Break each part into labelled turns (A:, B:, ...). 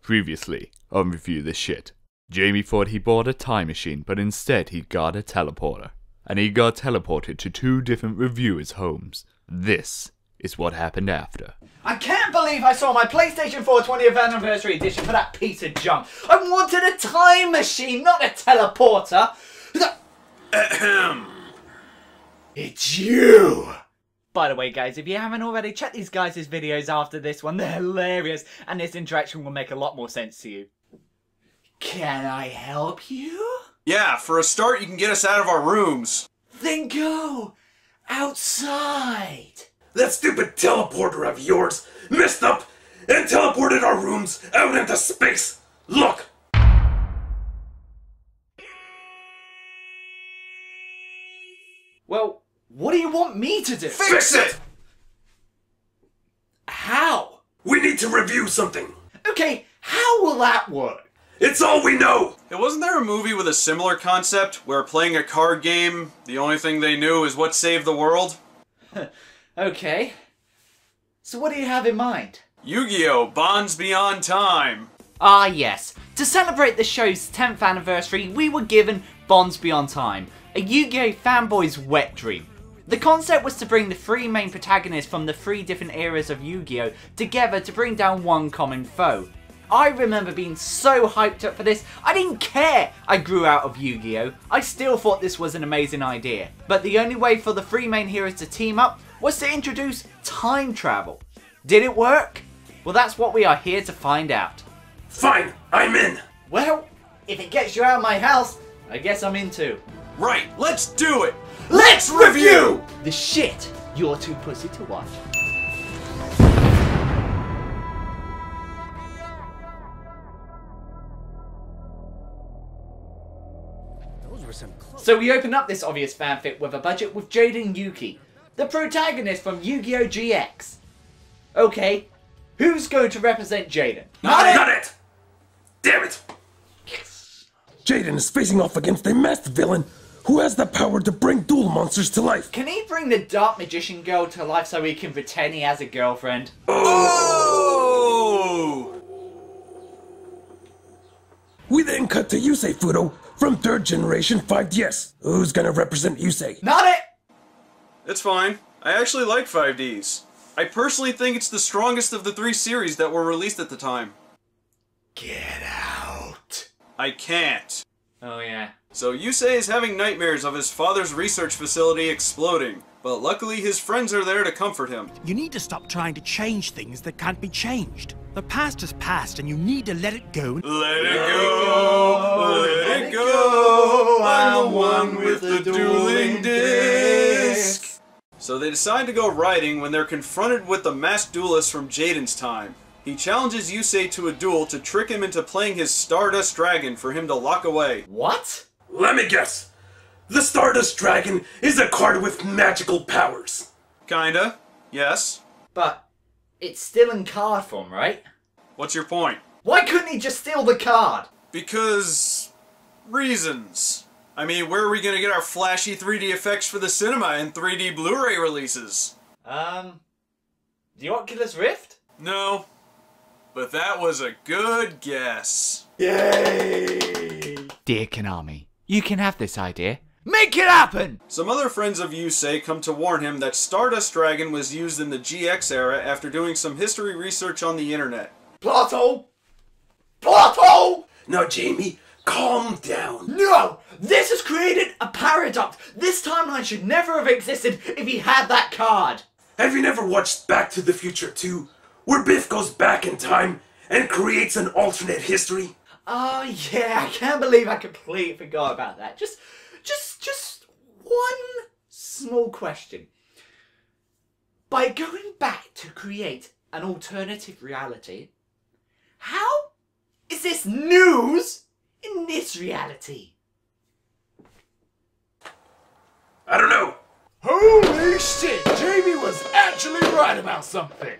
A: Previously on Review This Shit, Jamie thought he bought a time machine, but instead he got a teleporter. And he got teleported to 2 different reviewers' homes. This is what happened after.
B: I can't believe I saw my PlayStation 4 20th Anniversary Edition for that piece of junk. I wanted a time machine, not a teleporter.
C: Ahem.
B: It's you! By the way, guys, if you haven't already, check these guys' videos after this one. They're hilarious, and this interaction will make a lot more sense to you. Can I help you?
C: Yeah, for a start, you can get us out of our rooms.
B: Then go outside.
D: That stupid teleporter of yours messed up and teleported our rooms out into space. Look!
B: Well, what do you want me to do?
D: Fix it!
B: How?
D: We need to review something.
B: Okay, how will that work?
D: It's all we know.
C: Hey, wasn't there a movie with a similar concept where playing a card game, the only thing they knew is what saved the world?
B: Okay. So what do you have in mind?
C: Yu-Gi-Oh! Bonds Beyond Time.
B: Ah yes, to celebrate the show's 10th anniversary, we were given Bonds Beyond Time, a Yu-Gi-Oh! Fanboy's wet dream. The concept was to bring the 3 main protagonists from the 3 different eras of Yu-Gi-Oh! Together to bring down one common foe. I remember being so hyped up for this, I didn't care I grew out of Yu-Gi-Oh! I still thought this was an amazing idea. But the only way for the 3 main heroes to team up was to introduce time travel. Did it work? Well, that's what we are here to find out.
D: Fine, I'm in.
B: Well, if it gets you out of my house, I guess I'm in too.
C: Right, let's do it!
B: Let's review the shit you're too pussy to watch. So we open up this obvious fanfic with a budget with Jaden Yuki, the protagonist from Yu-Gi-Oh! GX. Okay, who's going to represent Jaden?
D: Not it! Damn it! Jaden is facing off against a masked villain who has the power to bring duel monsters to life.
B: Can he bring the Dark Magician girl to life so he can pretend he has a girlfriend?
C: Oh!
D: We then cut to Yusei Fudo from 3rd generation 5DS. Who's gonna represent Yusei?
B: Not it!
C: It's fine. I actually like 5Ds. I personally think it's the strongest of the 3 series that were released at the time.
B: Get out.
C: I can't.
B: Oh yeah.
C: So Yusei is having nightmares of his father's research facility exploding, but luckily his friends are there to comfort him.
E: You need to stop trying to change things that can't be changed. The past is past and you need to let it go.
C: Let it go, let it go, I'm the one with the dueling disc. So they decide to go riding when they're confronted with the masked duelist from Jaden's time. He challenges Yusei to a duel to trick him into playing his Stardust Dragon for him to lock away.
B: What?
D: Let me guess. The Stardust Dragon is a card with magical powers.
C: Kinda, yes.
B: But it's still in card form, right?
C: What's your point?
B: Why couldn't he just steal the card?
C: Because... reasons. I mean, where are we gonna get our flashy 3D effects for the cinema and 3D Blu-ray releases?
B: The Oculus Rift?
C: No. But that was a good guess.
B: Yay!
A: Dear Konami, you can have this idea.
B: Make it happen!
C: Some other friends of Yusei come to warn him that Stardust Dragon was used in the GX era after doing some history research on the internet.
B: Plot hole! Plot hole!
D: Now, Jamie, calm down.
B: No! This has created a paradox! This timeline should never have existed if he had that card!
D: Have you never watched Back to the Future 2, where Biff goes back in time and creates an alternate history?
B: Oh yeah, I can't believe I completely forgot about that. Just one small question. By going back to create an alternative reality, how is this news in this reality?
D: I don't know.
B: Holy shit, Jamie was actually right about something.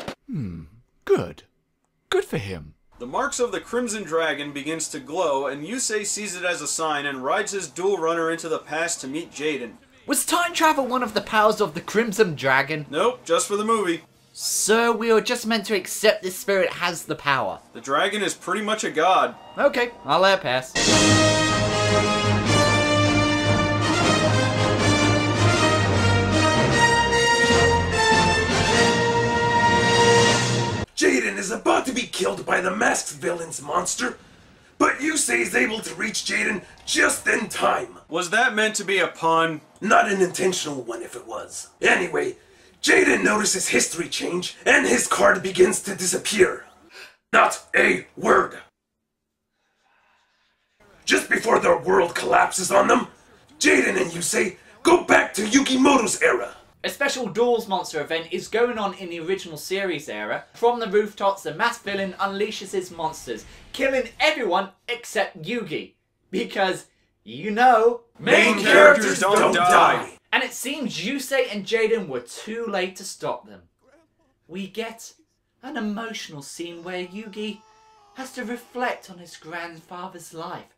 A: Good. Good for him.
C: The marks of the Crimson Dragon begins to glow, and Yusei sees it as a sign and rides his duel runner into the past to meet Jaden.
B: Was time travel one of the powers of the Crimson Dragon?
C: Nope, just for the movie.
B: So we are just meant to accept this spirit has the power.
C: The dragon is pretty much a god.
B: Okay, I'll let it pass.
D: Jaden is about to be killed by the masked villain's monster, but Yusei is able to reach Jaden just in time.
C: Was that meant to be a pun?
D: Not an intentional one if it was. Anyway, Jaden notices history change and his card begins to disappear. Not a word. Just before their world collapses on them, Jaden and Yusei go back to Yugimoto's era.
B: A special Duels monster event is going on in the original series era. From the rooftops, the masked villain unleashes his monsters, killing everyone except Yugi. Because, you know,
C: Main characters don't die.
B: And it seems Yusei and Jaden were too late to stop them. We get an emotional scene where Yugi has to reflect on his grandfather's life.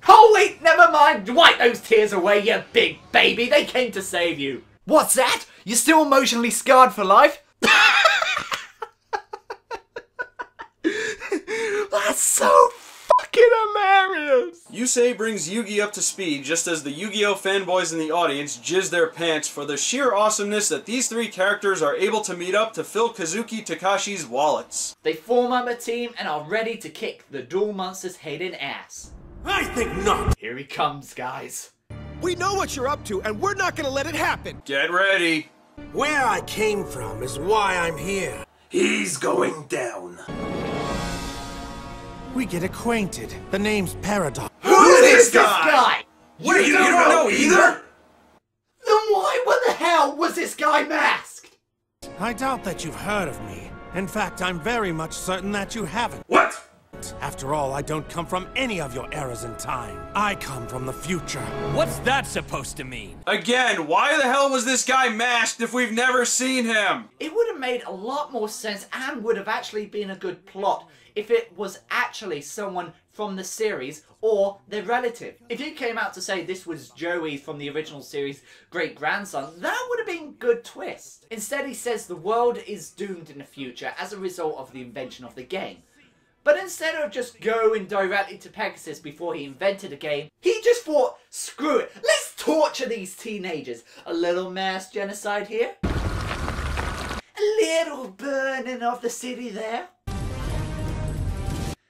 B: Oh wait, never mind! Wipe those tears away, you big baby! They came to save you! What's that? You're still emotionally scarred for life? That's so fucking hilarious!
C: Yusei brings Yugi up to speed just as the Yu-Gi-Oh fanboys in the audience jizz their pants for the sheer awesomeness that these three characters are able to meet up to fill Kazuki Takashi's wallets.
B: They form up a team and are ready to kick the Duel Monster's hated ass.
E: I think not.
B: Here he comes, guys.
E: We know what you're up to, and we're not gonna let it happen.
C: Get ready.
E: Where I came from is why I'm here.
D: He's going down.
E: We get acquainted. The name's Paradox.
D: Who is this
B: Guy!
D: You don't know either?
B: Then why the hell was this guy masked?
E: I doubt that you've heard of me. In fact, I'm very much certain that you haven't.
D: What?
E: After all, I don't come from any of your eras in time. I come from the future.
F: What's that supposed to mean?
C: Again, why the hell was this guy masked if we've never seen him?
B: It would have made a lot more sense and would have actually been a good plot if it was actually someone from the series or their relative. If you came out to say this was Joey from the original series' great-grandson, that would have been a good twist. Instead, he says the world is doomed in the future as a result of the invention of the game. But instead of just going directly to Pegasus before he invented the game, he just thought, screw it, let's torture these teenagers. A little mass genocide here. A little burning of the city there.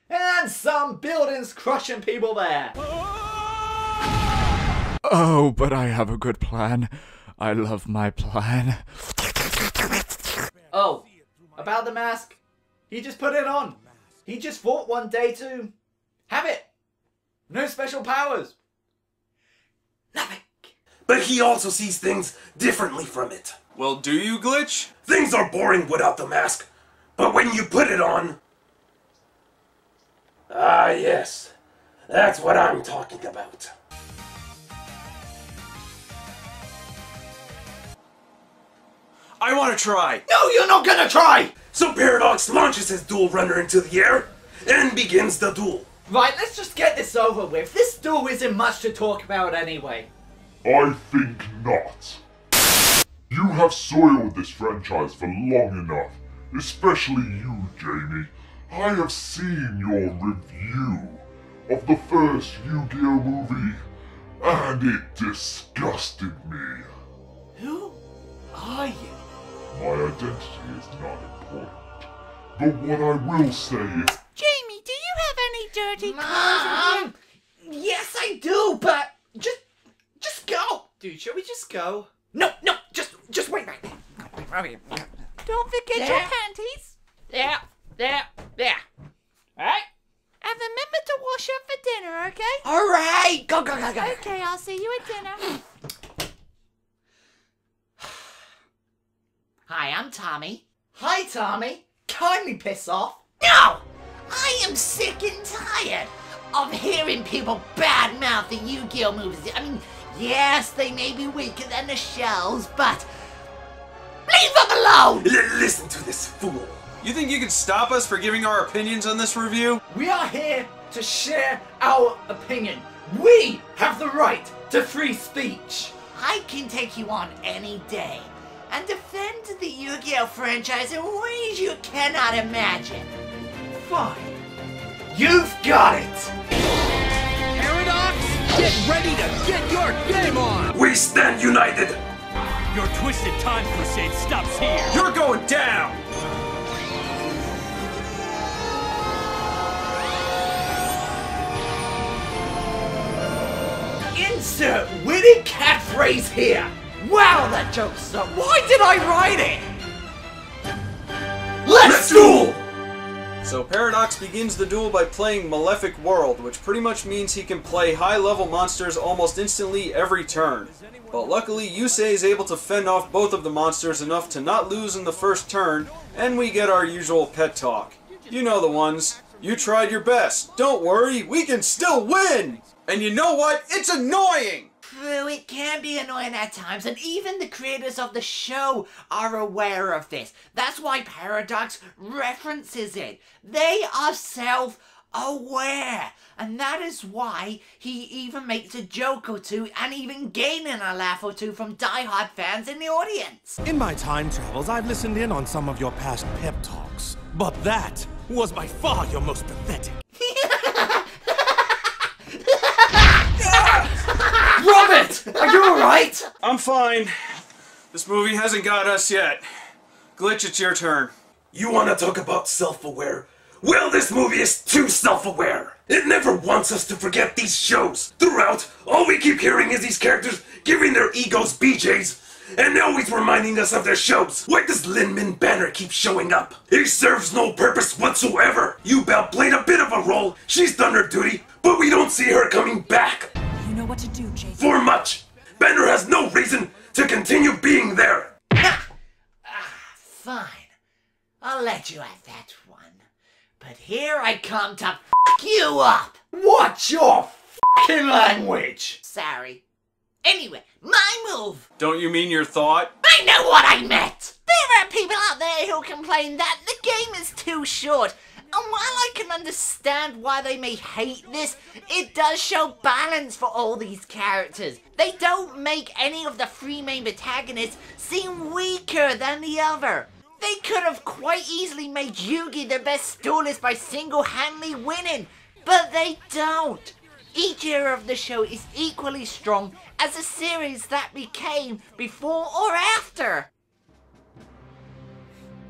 B: And some buildings crushing people there.
A: Oh, but I have a good plan. I love my plan.
B: Oh, about the mask, he just put it on. He just thought one day to have it. No special powers. Nothing.
D: But he also sees things differently from it.
C: Well, do you, Glitch?
D: Things are boring without the mask, but when you put it on... Ah, yes. That's what I'm talking about.
C: I want to try.
B: No, you're not gonna try!
D: So Paradox launches his duel runner into the air and begins the duel.
B: Right, let's just get this over with. This duel isn't much to talk about anyway.
G: I think not. You have soiled this franchise for long enough, especially you, Jamie. I have seen your review of the first Yu-Gi-Oh movie, and it disgusted me.
B: Who are you?
G: My identity is not important, but what I will say is...
H: Jamie, do you have any dirty
B: Mom! Yes, I do, but just go. Dude, shall we just go? No, just wait right there.
H: Don't forget your panties.
B: There. Alright?
H: And remember to wash up for dinner, okay?
B: Alright! Go.
H: Okay, I'll see you at dinner.
B: Hi, I'm Tommy. Hi, Tommy. Kindly piss off. No! I am sick and tired of hearing people badmouth the Yu-Gi-Oh movies. I mean, yes, they may be weaker than the shells, but leave them alone!
D: Listen to this fool.
C: You think you could stop us for giving our opinions on this review?
B: We are here to share our opinion. We have the right to free speech. I can take you on any day,
I: and defend the Yu-Gi-Oh franchise in ways you cannot imagine.
B: Fine. You've got it!
F: Paradox, get ready to get your game on!
D: We stand united!
F: Your twisted time crusade stops here!
C: You're going down!
B: Insert witty catchphrase here! Wow, that joke's so. Why did I write it? Let's duel!
C: So Paradox begins the duel by playing Malefic World, which pretty much means he can play high-level monsters almost instantly every turn. But luckily, Yusei is able to fend off both of the monsters enough to not lose in the first turn, and we get our usual pet talk. You know the ones. You tried your best. Don't worry, we can still win! And you know what? It's annoying!
I: True, it can be annoying at times, and even the creators of the show are aware of this. That's why Paradox references it. They are self-aware, and that is why he even makes a joke or two and even gaining a laugh or two from diehard fans in the audience.
E: In my time travels, I've listened in on some of your past pep talks, but that was by far your most pathetic.
B: Robert! Are you alright?
C: I'm fine. This movie hasn't got us yet. Glitch, it's your turn.
D: You wanna talk about self-aware? Well, this movie is too self-aware. It never wants us to forget these shows. Throughout, all we keep hearing is these characters giving their egos BJs, and always reminding us of their shows. Why does Lin-Min Banner keep showing up? He serves no purpose whatsoever. Yubel played a bit of a role. She's done her duty, but we don't see her coming back.
H: You know what to do, Jason.
D: For much. Banner has no reason to continue being there.
I: Fine. I'll let you have that one. But here I come to f*** you up.
B: Watch your f***ing language!
I: Sorry. Anyway, my move.
C: Don't you mean your thought?
I: I know what I meant. There are people out there who complain that the game is too short. And while I can understand why they may hate this, it does show balance for all these characters. They don't make any of the three main protagonists seem weaker than the other. They could have quite easily made Yugi their best duelist by single-handedly winning, but they don't. Each era of the show is equally strong as the series that became before or after.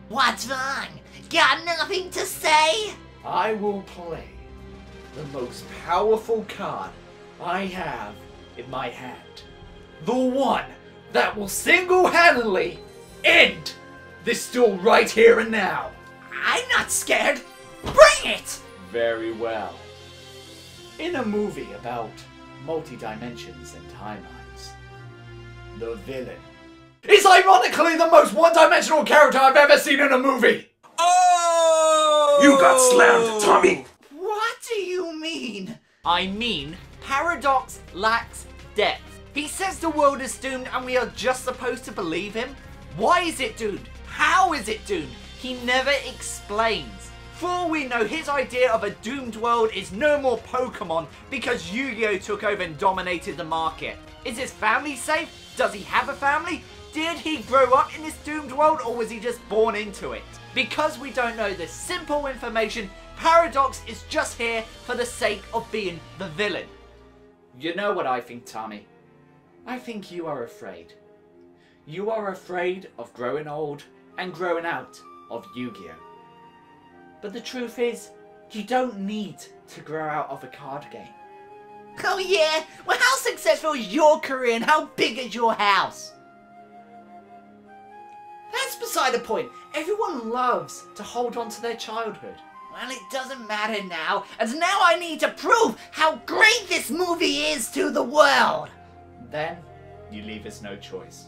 I: What's wrong? Got nothing to say?
B: I will play the most powerful card I have in my hand. The one that will single-handedly end this duel right here and now.
I: I'm not scared. Bring it!
B: Very well. In a movie about multi-dimensions and timelines, the villain is ironically the most one-dimensional character I've ever seen in a movie!
C: Oh!
D: You got slammed, Tommy.
I: What do you mean?
B: I mean, Paradox lacks depth. He says the world is doomed and we are just supposed to believe him? Why is it doomed? How is it doomed? He never explains. For all we know, his idea of a doomed world is no more Pokemon because Yu-Gi-Oh! Took over and dominated the market. Is his family safe? Does he have a family? Did he grow up in this doomed world or was he just born into it? Because we don't know this simple information, Paradox is just here for the sake of being the villain. You know what I think, Tommy? I think you are afraid. You are afraid of growing old and growing out of Yu-Gi-Oh! But the truth is, you don't need to grow out of a card game.
I: Oh yeah? Well, how successful is your career and how big is your house?
B: That's beside the point. Everyone loves to hold on to their childhood.
I: Well, it doesn't matter now, as now I need to prove how great this movie is to the world.
B: Then, you leave us no choice.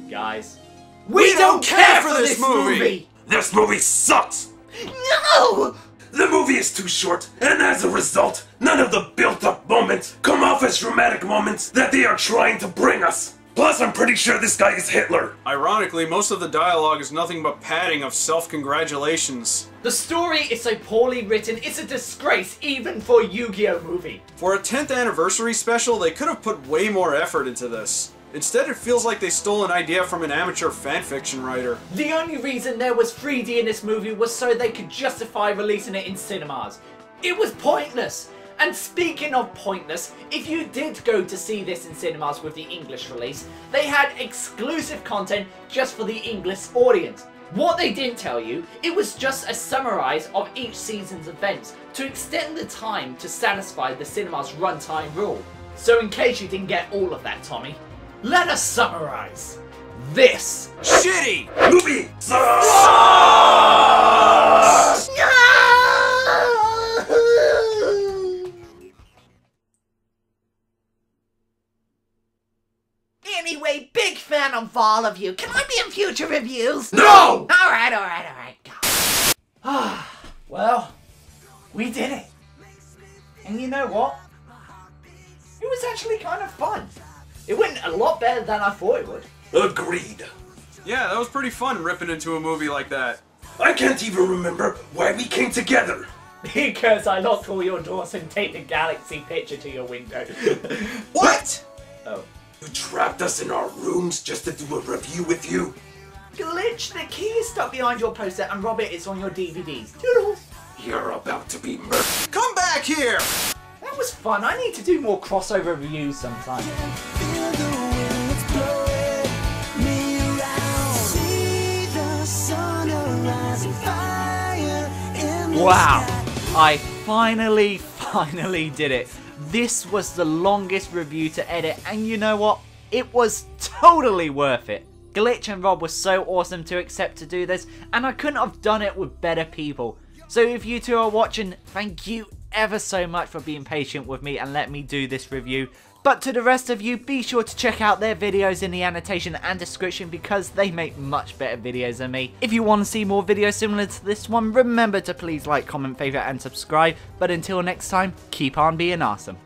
B: Guys,
C: We don't care for this movie!
D: This movie sucks.
I: No!
D: The movie is too short, and as a result, none of the built-up moments come off as dramatic moments that they are trying to bring us. Plus, I'm pretty sure this guy is Hitler.
C: Ironically, most of the dialogue is nothing but padding of self-congratulations.
B: the story is so poorly written, it's a disgrace even for a Yu-Gi-Oh! Movie.
C: For a 10th anniversary special, they could have put way more effort into this. Instead, it feels like they stole an idea from an amateur fanfiction writer.
B: The only reason there was 3D in this movie was so they could justify releasing it in cinemas. It was pointless. And speaking of pointless, if you did go to see this in cinemas with the English release, they had exclusive content just for the English audience. What they didn't tell you, it was just a summarize of each season's events to extend the time to satisfy the cinema's runtime rule. So in case you didn't get all of that, Tommy, let us summarize. This
C: Shitty!
D: Movie!
I: Anyway, big fan of all of you. Can I be in future reviews?
D: No!
I: Alright.
B: Well, we did it. And you know what? It was actually kind of fun. It went a lot better than I thought it would.
D: Agreed.
C: Yeah, that was pretty fun ripping into a movie like that.
D: I can't even remember why we came together.
B: Because I locked all your doors and taped a galaxy picture to your window.
D: What?
B: Oh.
D: You trapped us in our rooms just to do a review with you?
B: Glitch, the key is stuck behind your poster and Robert is on your DVDs. Toodles.
D: You're about to be murdered.
C: Come back here!
B: That was fun. I need to do more crossover reviews sometime. Wow, I finally did it. This was the longest review to edit, and you know what? It was totally worth it. Glitch and Rob were so awesome to accept to do this, and I couldn't have done it with better people. So if you two are watching, thank you ever so much for being patient with me and let me do this review. But to the rest of you, be sure to check out their videos in the annotation and description because they make much better videos than me. If you want to see more videos similar to this one, remember to please like, comment, favourite and subscribe. But until next time, keep on being awesome.